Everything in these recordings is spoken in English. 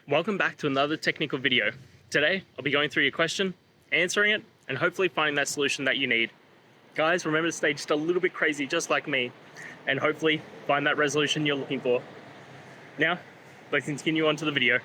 Welcome back to another technical video. Today, I'll be going through your question, answering it, and hopefully finding that solution that you need. Guys, remember to stay just a little bit crazy, just like me, and hopefully find that resolution you're looking for. Now, let's continue on to the video.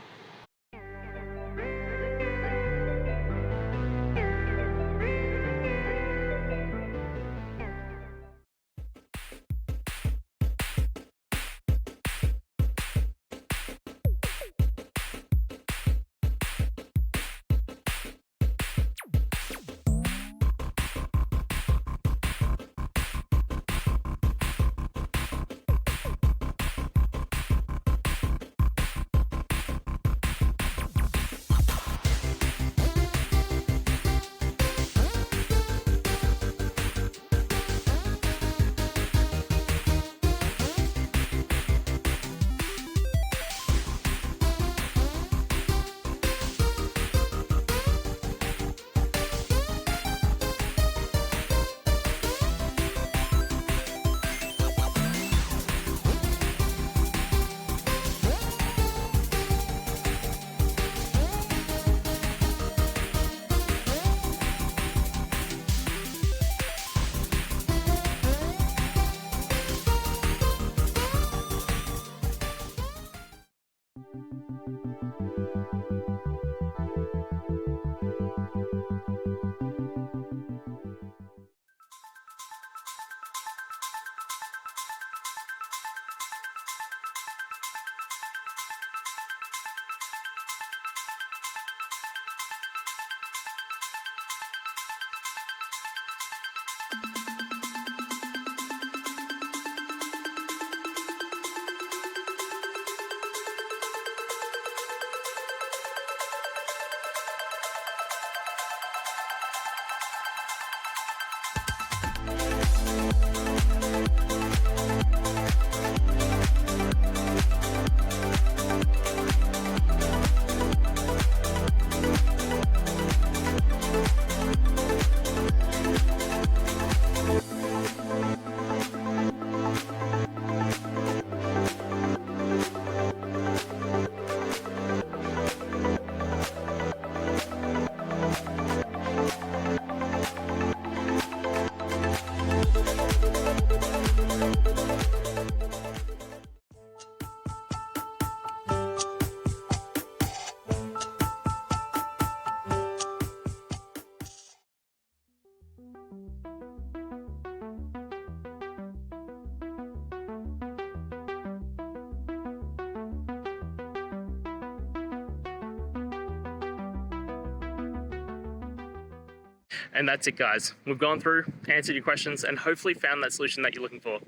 And that's it, guys. We've gone through, answered your questions, and hopefully found that solution that you're looking for.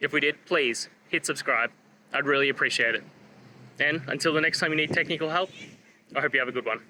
If we did, please hit subscribe. I'd really appreciate it. And until the next time you need technical help, I hope you have a good one.